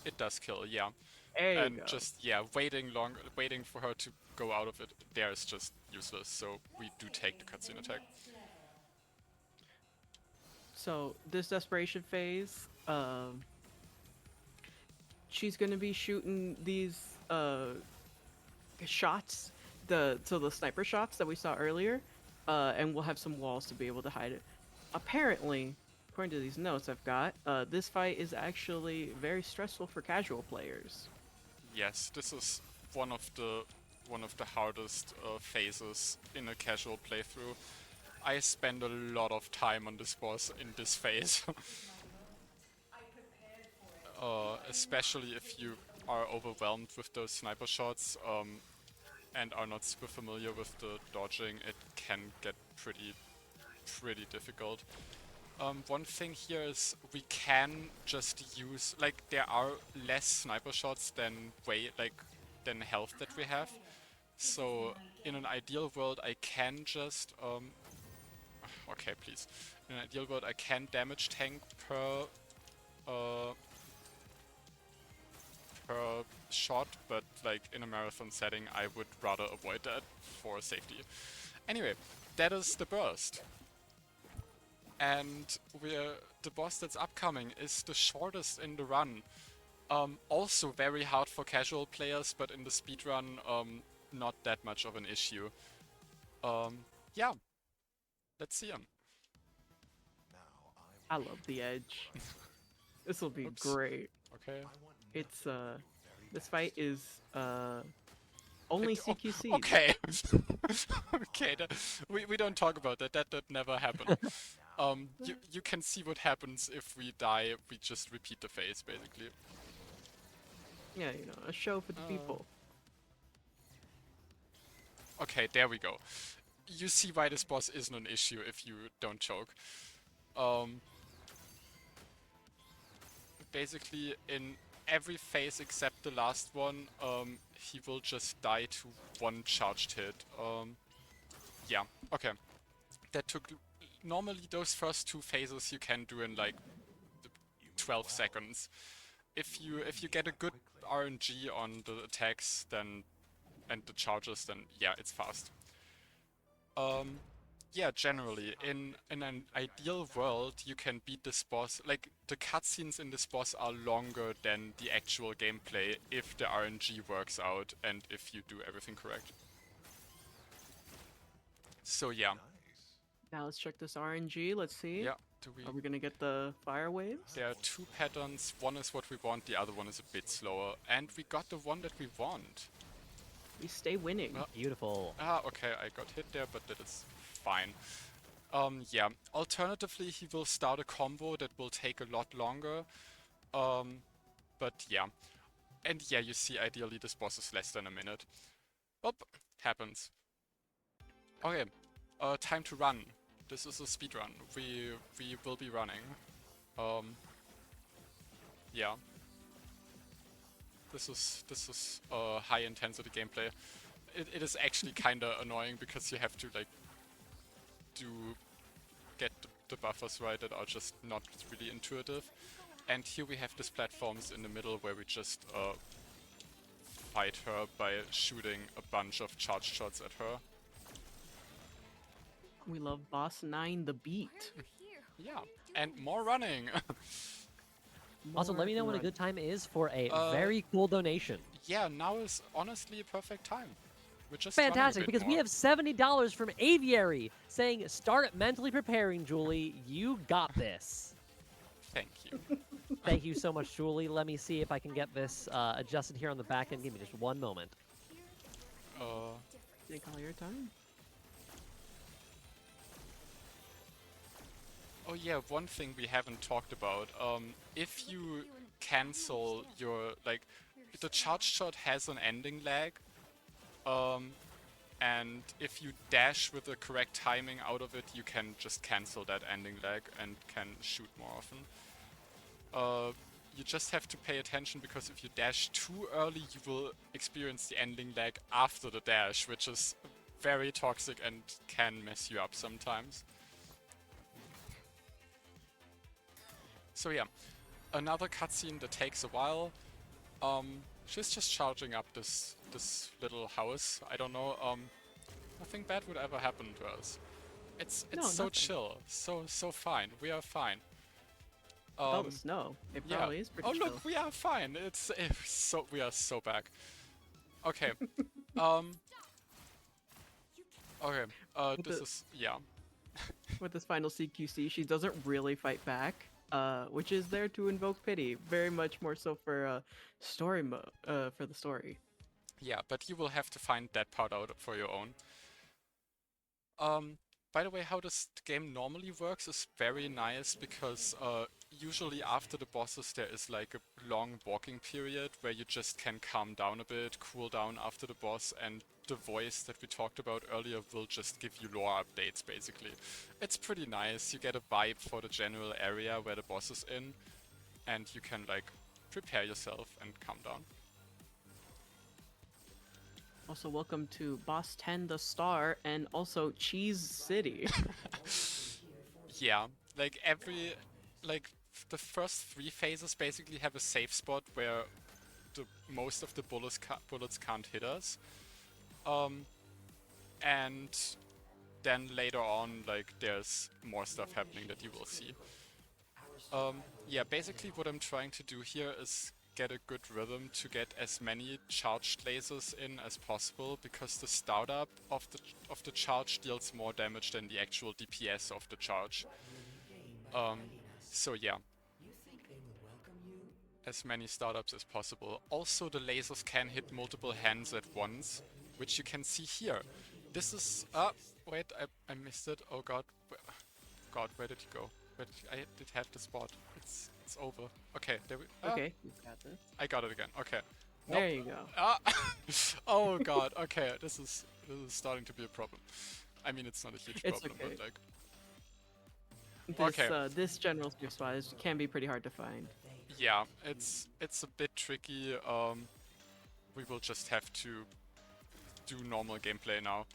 [SPEAKER 2] It does kill, yeah.
[SPEAKER 3] There you
[SPEAKER 2] And
[SPEAKER 3] go.
[SPEAKER 2] just, yeah, waiting for her to go out of it there is just useless, so we do take the cutscene attack.
[SPEAKER 3] So this desperation phase, she's gonna be shooting these shots, the sniper shots that we saw earlier, and we'll have some walls to be able to hide it. Apparently, according to these notes I've got, this fight is actually very stressful for casual players.
[SPEAKER 2] Yes, this is one of the hardest phases in a casual playthrough. I spend a lot of time on this boss in this phase. Especially if you are overwhelmed with those sniper shots and are not super familiar with the dodging, it can get pretty difficult. One thing here is we can just use, like, there are less sniper shots than health that we have. So in an ideal world I can just okay, please. In an ideal world I can damage tank per shot, but like in a marathon setting I would rather avoid that for safety. Anyway, that is the burst. And the boss that's upcoming is the shortest in the run. Also very hard for casual players, but in the speedrun, not that much of an issue. Yeah, let's see him.
[SPEAKER 3] I love the edge. This will be
[SPEAKER 2] Oops.
[SPEAKER 3] great.
[SPEAKER 2] Okay.
[SPEAKER 3] It's this fight is only CQC.
[SPEAKER 2] Okay. Okay, we don't talk about that. That never happened. You can see what happens if we die. We just repeat the phase, basically.
[SPEAKER 3] Yeah, you know, a show for the people.
[SPEAKER 2] Okay, there we go. You see why this boss isn't an issue if you don't choke. Basically, in every phase except the last one, he will just die to one charged hit. Yeah, okay. That took... Normally those first two phases you can do in like 12 seconds. If you get a good RNG on the attacks then and the charges, then yeah, it's fast. Yeah, generally, in an ideal world, you can beat this boss. Like, the cutscenes in this boss are longer than the actual gameplay if the RNG works out and if you do everything correct. So yeah.
[SPEAKER 3] Now let's check this RNG. Let's see.
[SPEAKER 2] Yeah.
[SPEAKER 3] Are we gonna get the fire waves?
[SPEAKER 2] There are two patterns. One is what we want, the other one is a bit slower. And we got the one that we want.
[SPEAKER 3] We stay winning.
[SPEAKER 1] Beautiful.
[SPEAKER 2] Okay, I got hit there, but that is fine. Yeah. Alternatively, he will start a combo that will take a lot longer. But yeah. And yeah, you see, ideally this boss is less than a minute. Oh, happens. Okay. Time to run. This is a speedrun. We will be running. Yeah. This is high intensity gameplay. It is actually kinda annoying because you have to like get the buffers right that are just not really intuitive. And here we have these platforms in the middle where we just fight her by shooting a bunch of charge shots at her.
[SPEAKER 3] We love Boss 9 the beat.
[SPEAKER 2] Yeah, and more running.
[SPEAKER 1] Also, let me know when a
[SPEAKER 3] Run.
[SPEAKER 1] good time is for a very cool donation.
[SPEAKER 2] Yeah, now is honestly a perfect time. We're just running a
[SPEAKER 1] Fantastic,
[SPEAKER 2] bit
[SPEAKER 1] because we
[SPEAKER 2] more.
[SPEAKER 1] have $70 from Aviary saying, start mentally preparing, Julie. You got this.
[SPEAKER 2] Thank you.
[SPEAKER 1] Thank you so much, Julie. Let me see if I can get this adjusted here on the back end. Give me just one moment.
[SPEAKER 3] Take all your time.
[SPEAKER 2] Oh yeah, one thing we haven't talked about. If you cancel your, like, the charge shot has an ending lag, and if you dash with the correct timing out of it, you can just cancel that ending lag and can shoot more often. You just have to pay attention, because if you dash too early, you will experience the ending lag after the dash, which is very toxic and can mess you up sometimes. So yeah, another cutscene that takes a while. She's just charging up this little house. I don't know. Nothing bad would ever happen to us. It's
[SPEAKER 3] No,
[SPEAKER 2] so
[SPEAKER 3] nothing.
[SPEAKER 2] chill, so fine. We are fine.
[SPEAKER 3] All the snow. It
[SPEAKER 2] Yeah.
[SPEAKER 3] probably is pretty
[SPEAKER 2] Oh
[SPEAKER 3] chill.
[SPEAKER 2] look, we are fine. It's so we are so back. Okay. Okay.
[SPEAKER 3] With
[SPEAKER 2] This
[SPEAKER 3] the-
[SPEAKER 2] is yeah.
[SPEAKER 3] With this final CQC, she doesn't really fight back, which is there to invoke pity. Very much more so for story mode, for the story.
[SPEAKER 2] Yeah, but you will have to find that part out for your own. By the way, how this game normally works is very nice, because usually after the bosses there is like a long walking period where you just can calm down a bit, cool down after the boss, and the voice that we talked about earlier will just give you lore updates basically. It's pretty nice. You get a vibe for the general area where the boss is in, and you can like prepare yourself and calm down.
[SPEAKER 3] Also, welcome to Boss 10 the Star and also Cheese City.
[SPEAKER 2] Yeah, like the first 3 phases basically have a safe spot where most of the bullets can't hit us. And then later on, like, there's more stuff happening that you will see. Yeah, basically what I'm trying to do here is get a good rhythm to get as many charged lasers in as possible, because the startup of the charge deals more damage than the actual DPS of the charge. So yeah, as many startups as possible. Also, the lasers can hit multiple hands at once, which you can see here. This is wait, I missed it. Oh god, God, where did you go? I did have the spot. It's over. Okay, there we.
[SPEAKER 3] Okay, you got this.
[SPEAKER 2] I got it again. Okay.
[SPEAKER 3] There you go.
[SPEAKER 2] Ah! Oh god. Okay, this is starting to be a problem. I mean, it's not a huge
[SPEAKER 3] It's
[SPEAKER 2] problem,
[SPEAKER 3] okay.
[SPEAKER 2] but like.
[SPEAKER 3] This,
[SPEAKER 2] Okay.
[SPEAKER 3] this general safe spot can be pretty hard to find.
[SPEAKER 2] Yeah, it's a bit tricky. We will just have to do normal gameplay now.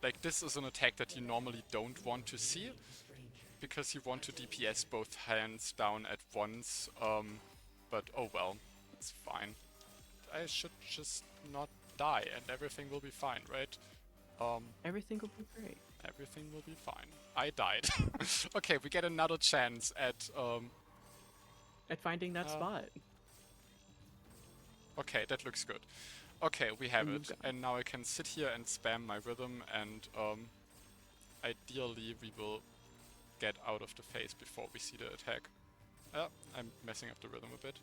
[SPEAKER 2] Like, this is an attack that you normally don't want to see, because you want to DPS both hands down at once. But oh well, it's fine. I should just not die, and everything will be fine, right?
[SPEAKER 3] Everything will be great.
[SPEAKER 2] Everything will be fine. I died. Okay, we get another chance at
[SPEAKER 3] At finding that spot.
[SPEAKER 2] Okay, that looks good. Okay, we have
[SPEAKER 3] And
[SPEAKER 2] it.
[SPEAKER 3] you've got
[SPEAKER 2] And now I can sit here and spam my rhythm, and ideally we will get out of the phase before we see the attack. I'm messing up the rhythm a bit.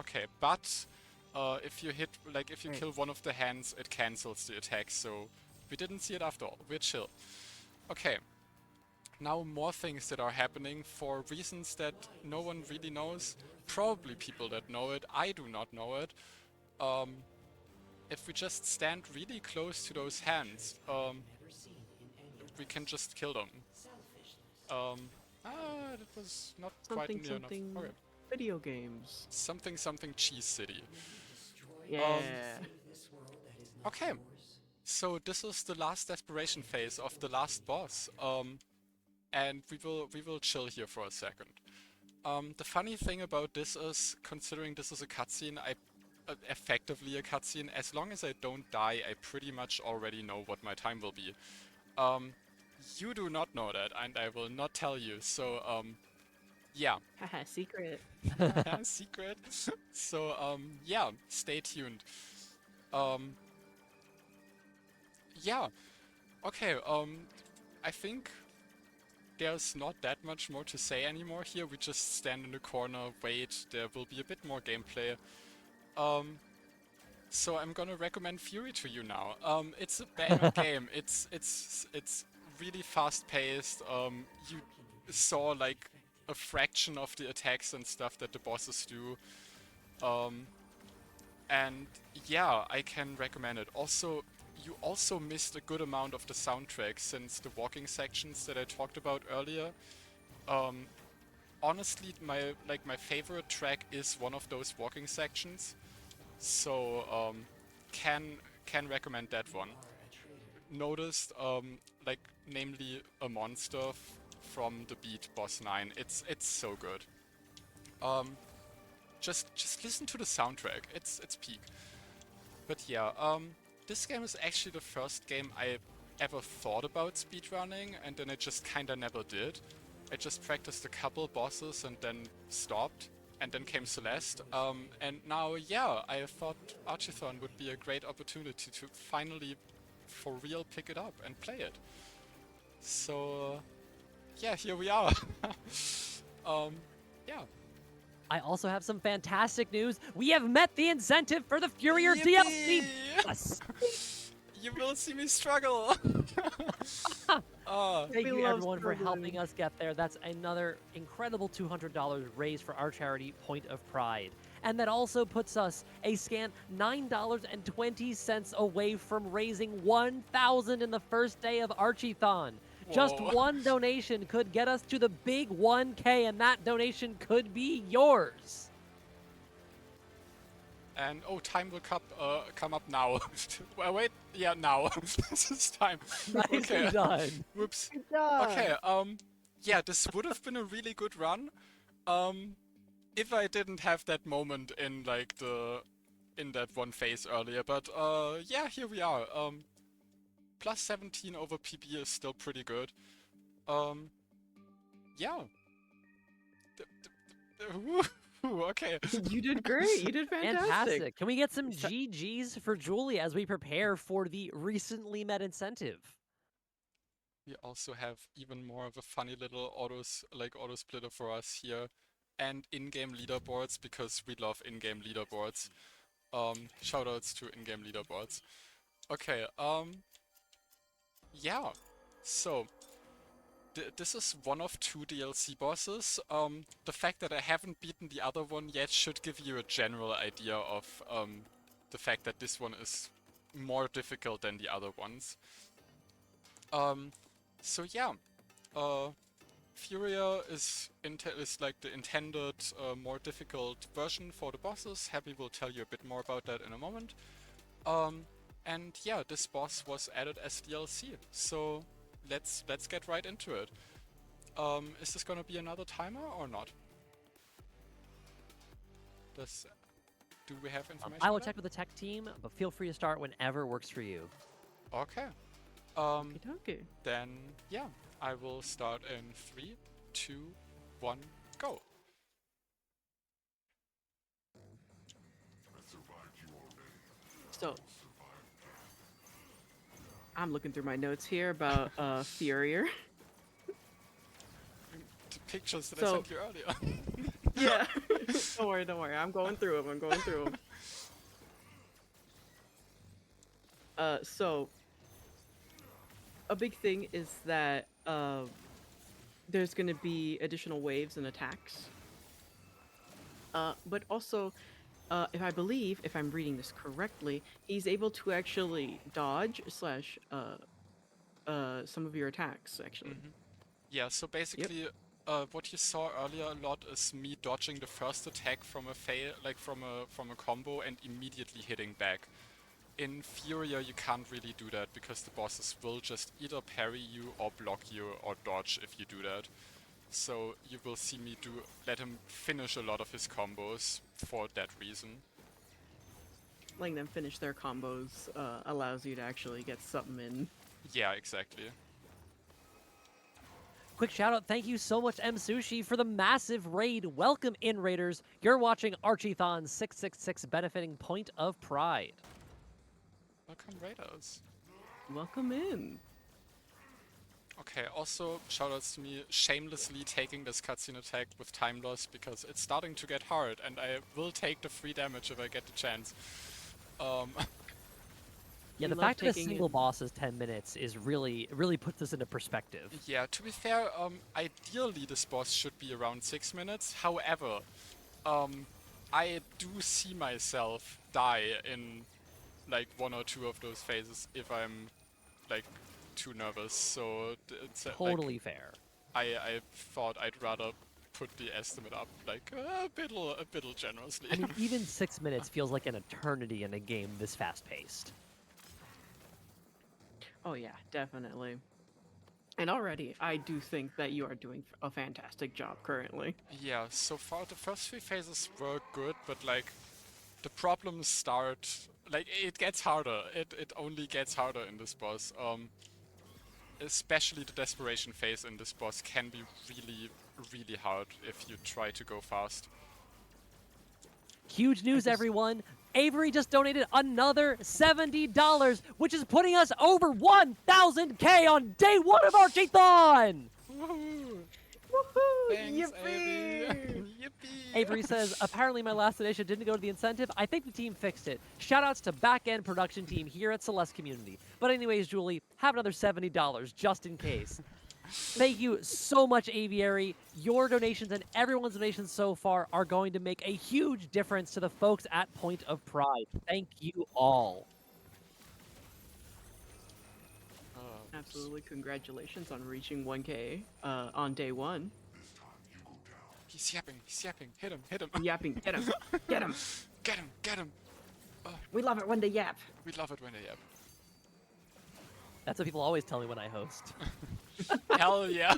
[SPEAKER 2] Okay, but if you hit, like, if you
[SPEAKER 3] Right.
[SPEAKER 2] kill one of the hands, it cancels the attack, so we didn't see it after all. We're chill. Okay. Now more things that are happening for reasons that no one really knows. Probably people that know it. I do not know it. If we just stand really close to those hands, we can just kill them. That was not quite
[SPEAKER 3] Something,
[SPEAKER 2] near enough.
[SPEAKER 3] something,
[SPEAKER 2] Okay.
[SPEAKER 3] video games.
[SPEAKER 2] Something Cheese City.
[SPEAKER 3] Yeah.
[SPEAKER 2] Okay. So this is the last desperation phase of the last boss. And we will chill here for a second. The funny thing about this is, considering this is a cutscene, effectively a cutscene, as long as I don't die, I pretty much already know what my time will be. You do not know that, and I will not tell you, so yeah,
[SPEAKER 3] Haha, secret.
[SPEAKER 2] secret. So yeah, stay tuned. Um, yeah, okay. I think there's not that much more to say anymore here. We just stand in the corner, wait. There will be a bit more gameplay. So I'm gonna recommend Furi to you now. It's a banger game. It's really fast paced. You saw like a fraction of the attacks and stuff that the bosses do. And yeah, I can recommend it. Also, you also missed a good amount of the soundtrack since the walking sections that I talked about earlier. Um, honestly, my favorite track is one of those walking sections. So can recommend that one. Noticed like namely a monster from the beat boss 9. It's so good. Um, just listen to the soundtrack. It's peak. But yeah, this game is actually the first game I ever thought about speedrunning, and then I just kinda never did. I just practiced a couple bosses and then stopped, and then came Celeste. And now, yeah, I thought Archiethon would be a great opportunity to finally, for real, pick it up and play it. So, yeah, here we are. Yeah.
[SPEAKER 1] I also have some fantastic news. We have met the incentive for the Furier DLC.
[SPEAKER 2] Yippee!
[SPEAKER 1] Plus.
[SPEAKER 2] You will see me struggle.
[SPEAKER 1] Thank
[SPEAKER 3] We
[SPEAKER 1] you
[SPEAKER 3] love
[SPEAKER 1] everyone for helping
[SPEAKER 3] struggling.
[SPEAKER 1] us get there. That's another incredible $200 raised for our charity, Point of Pride. And that also puts us a scant $9.20 away from raising $1,000 in the first day of Archiethon. Just
[SPEAKER 2] Whoa.
[SPEAKER 1] one donation could get us to the big 1K, and that donation could be yours.
[SPEAKER 2] And oh, time will come up now. Well, wait, yeah, now. This is time.
[SPEAKER 1] Nicely
[SPEAKER 2] Okay.
[SPEAKER 1] done.
[SPEAKER 2] Whoops.
[SPEAKER 3] Good job.
[SPEAKER 2] Okay. Yeah, this would have been a really good run. If I didn't have that moment in like in that one phase earlier. But yeah, here we are. Plus 17 over PB is still pretty good. Yeah. Woo, okay.
[SPEAKER 3] You did great. You did fantastic.
[SPEAKER 1] Fantastic. Can we get some
[SPEAKER 3] So-
[SPEAKER 1] GGs for Julie as we prepare for the recently met incentive?
[SPEAKER 2] We also have even more of a funny little auto splitter for us here, and in-game leaderboards because we love in-game leaderboards. Shoutouts to in-game leaderboards. Okay. Yeah. So this is one of 2 DLC bosses. The fact that I haven't beaten the other one yet should give you a general idea of the fact that this one is more difficult than the other ones. So yeah, Furia is like the intended more difficult version for the bosses. Happy will tell you a bit more about that in a moment. And yeah, this boss was added as DLC. So let's get right into it. Is this gonna be another timer or not? Do we have information?
[SPEAKER 1] I will
[SPEAKER 2] on that?
[SPEAKER 1] check with the tech team, but feel free to start whenever works for you.
[SPEAKER 2] Okay.
[SPEAKER 3] Okay.
[SPEAKER 2] Then yeah, I will start in 3, 2, 1, go.
[SPEAKER 3] So I'm looking through my notes here about Furier.
[SPEAKER 2] The pictures that I
[SPEAKER 3] So-
[SPEAKER 2] sent you earlier.
[SPEAKER 3] Yeah. Don't worry. I'm going through them. So a big thing is that there's going to be additional waves and attacks. But also, if I'm reading this correctly, he's able to actually dodge slash some of your attacks, actually.
[SPEAKER 2] Yeah, so basically, what you saw earlier a lot is me dodging the first attack from a from a combo and immediately hitting back. In Furia, you can't really do that because the bosses will just either parry you or block you or dodge if you do that. So you will see me let him finish a lot of his combos for that reason.
[SPEAKER 3] Letting them finish their combos allows you to actually get something in.
[SPEAKER 2] Yeah, exactly.
[SPEAKER 1] Quick shout out, thank you so much, M Sushi, for the massive raid. Welcome in, Raiders. You're watching Archiethon 666 benefiting Point of Pride.
[SPEAKER 2] Welcome, Raiders.
[SPEAKER 3] Welcome in.
[SPEAKER 2] Okay, also shoutouts to me shamelessly taking this cutscene attack with time loss because it's starting to get hard and I will take the free damage if I get the chance.
[SPEAKER 1] Yeah,
[SPEAKER 3] We
[SPEAKER 1] the
[SPEAKER 3] love
[SPEAKER 1] fact that a
[SPEAKER 3] taking
[SPEAKER 1] single
[SPEAKER 3] it-
[SPEAKER 1] boss is 10 minutes is really puts this into perspective.
[SPEAKER 2] Yeah, to be fair, ideally this boss should be around 6 minutes. However, I do see myself die in like 1 or 2 of those phases if I'm like too nervous. So it's
[SPEAKER 1] Totally
[SPEAKER 2] like,
[SPEAKER 1] fair.
[SPEAKER 2] I thought I'd rather put the estimate up like a bit generously.
[SPEAKER 1] I mean, even 6 minutes feels like an eternity in a game this fast-paced.
[SPEAKER 3] Oh yeah, definitely. And already, I do think that you are doing a fantastic job currently.
[SPEAKER 2] Yeah, so far the first 3 phases were good, but like the problems start like it gets harder. It only gets harder in this boss. Especially the desperation phase in this boss can be really hard if you try to go fast.
[SPEAKER 1] Huge news,
[SPEAKER 3] just-
[SPEAKER 1] everyone. Avery just donated another $70, which is putting us over 1,000K on day 1 of Archiethon!
[SPEAKER 2] Woohoo!
[SPEAKER 3] Woohoo!
[SPEAKER 2] Thanks,
[SPEAKER 3] Yippee!
[SPEAKER 2] Yippee!
[SPEAKER 1] Avery says, apparently my last donation didn't go to the incentive. I think the team fixed it. Shoutouts to back-end production team here at CelesteCommunity. But anyways, Julie, have another $70 just in case. Thank you so much, Aviary. Your donations and everyone's donations so far are going to make a huge difference to the folks at Point of Pride. Thank you all.
[SPEAKER 3] Absolutely, congratulations on reaching 1K on day 1.
[SPEAKER 2] He's yapping, hit him,
[SPEAKER 3] Yapping, get him, get him.
[SPEAKER 2] get him!
[SPEAKER 3] We love it when they yap.
[SPEAKER 2] We love it when they yap.
[SPEAKER 1] That's what people always tell me when I host.
[SPEAKER 2] Hell yeah!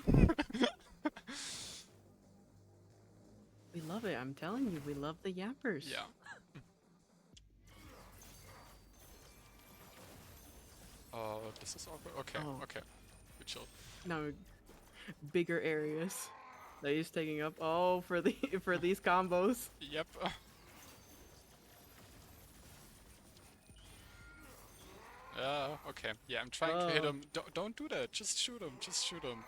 [SPEAKER 3] We love it, I'm telling you, we love the yappers.
[SPEAKER 2] Yeah. This is awkward. Okay,
[SPEAKER 3] Oh.
[SPEAKER 2] okay. We chill.
[SPEAKER 3] Now, bigger areas that he's taking up. Oh, for the for these combos.
[SPEAKER 2] Yep. Okay. Yeah, I'm trying to hit him. Don't do that. Just shoot him. Just shoot him.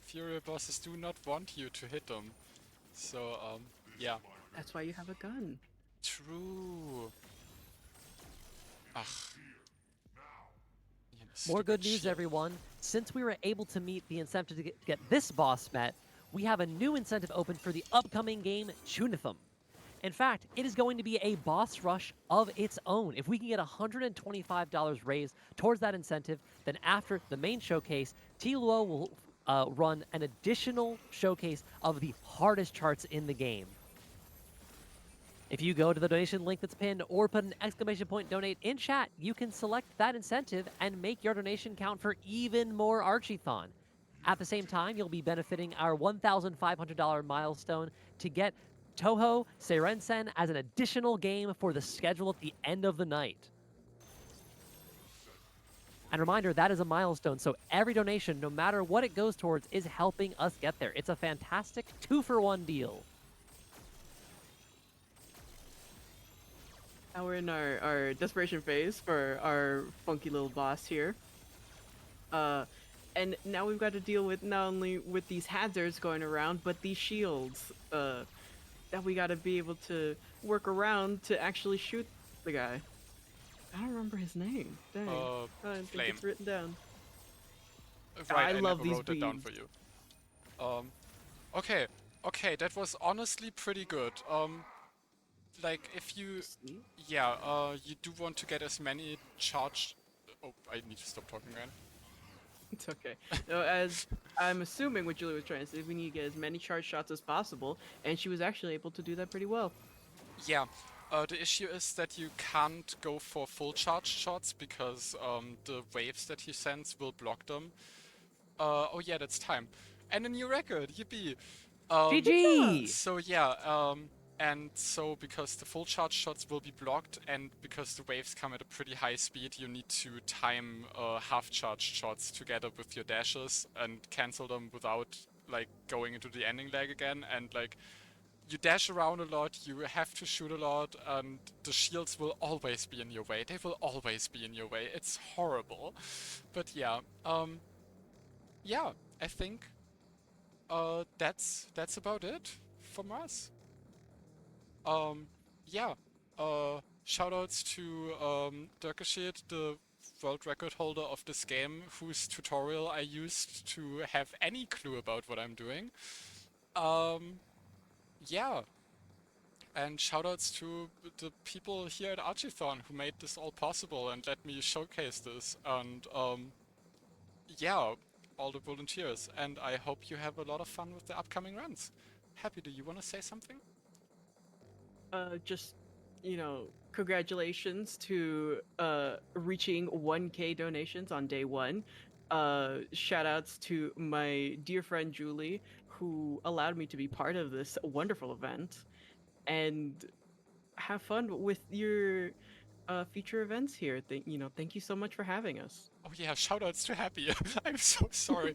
[SPEAKER 2] Fury bosses do not want you to hit them. So, yeah.
[SPEAKER 3] That's why you have a gun.
[SPEAKER 2] True. Ugh. Yeah,
[SPEAKER 1] More
[SPEAKER 2] stupid
[SPEAKER 1] good news,
[SPEAKER 2] shit.
[SPEAKER 1] everyone. Since we were able to meet the incentive to get this boss met, we have a new incentive open for the upcoming game, Junithum. In fact, it is going to be a boss rush of its own. If we can get $125 raised towards that incentive, then after the main showcase, T-Luo will run an additional showcase of the hardest charts in the game. If you go to the donation link that's pinned or put an exclamation point donate in chat, you can select that incentive and make your donation count for even more Archiethon. At the same time, you'll be benefiting our $1,500 milestone to get Toho Seirensen as an additional game for the schedule at the end of the night. And reminder, that is a milestone, so every donation, no matter what it goes towards, is helping us get there. It's a fantastic 2-for-1 deal.
[SPEAKER 3] Now we're in our desperation phase for our funky little boss here. And now we've got to deal with not only with these hazards going around, but these shields that we got to be able to work around to actually shoot the guy. I don't remember his name. Dang. I don't think
[SPEAKER 2] Flame.
[SPEAKER 3] it's written down.
[SPEAKER 2] Right,
[SPEAKER 3] I love
[SPEAKER 2] never
[SPEAKER 3] these
[SPEAKER 2] wrote it down for
[SPEAKER 3] beams.
[SPEAKER 2] you. Okay, that was honestly pretty good. Like if you,
[SPEAKER 3] Sweet.
[SPEAKER 2] yeah, you do want to get as many charged. Oh, I need to stop talking again.
[SPEAKER 3] It's okay. No, as I'm assuming what Julie was trying to say, we need to get as many charge shots as possible, and she was actually able to do that pretty well.
[SPEAKER 2] Yeah, the issue is that you can't go for full charge shots because the waves that he sends will block them. Oh yeah, that's time. And a new record, yippee!
[SPEAKER 1] GG!
[SPEAKER 2] So yeah, And so, because the full charge shots will be blocked, and because the waves come at a pretty high speed, you need to time half charge shots together with your dashes and cancel them without like going into the ending lag again. And like, you dash around a lot, you have to shoot a lot, and the shields will always be in your way. They will always be in your way. It's horrible. But yeah, yeah, I think that's about it from us. Yeah. Shoutouts to Dirkashid, the world record holder of this game, whose tutorial I used to have any clue about what I'm doing. Yeah. And shoutouts to the people here at Archiethon who made this all possible and let me showcase this. And yeah, all the volunteers. And I hope you have a lot of fun with the upcoming runs. Happy, do you want to say something?
[SPEAKER 3] Just, congratulations to reaching 1K donations on day one. Shout outs to my dear friend Julie, who allowed me to be part of this wonderful event. And have fun with your future events here. Thank you so much for having us.
[SPEAKER 2] Oh yeah, shoutouts to Happy. I'm so sorry.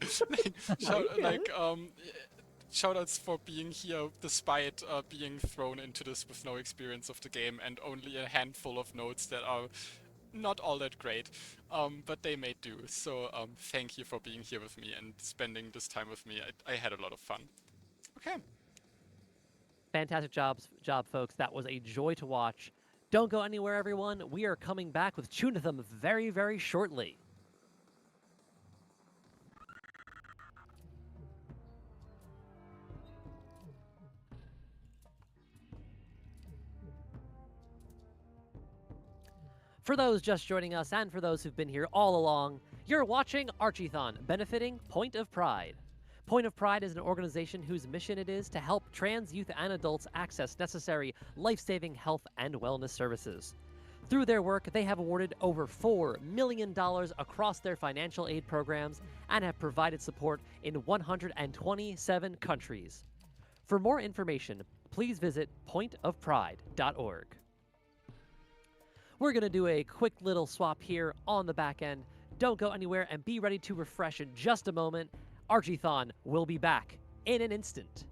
[SPEAKER 2] Shoutouts for being here despite being thrown into this with no experience of the game and only a handful of notes that are not all that great, but they may do. So thank you for being here with me and spending this time with me. I had a lot of fun. Okay.
[SPEAKER 1] Fantastic job, folks. That was a joy to watch. Don't go anywhere, everyone. We are coming back with Tunatham very, very shortly. For those just joining us and for those who've been here all along, you're watching Archiethon, benefiting Point of Pride. Point of Pride is an organization whose mission it is to help trans youth and adults access necessary life-saving health and wellness services. Through their work, they have awarded over $4 million across their financial aid programs and have provided support in 127 countries. For more information, please visit pointofpride.org. We're going to do a quick little swap here on the back end. Don't go anywhere and be ready to refresh in just a moment. Archiethon will be back in an instant.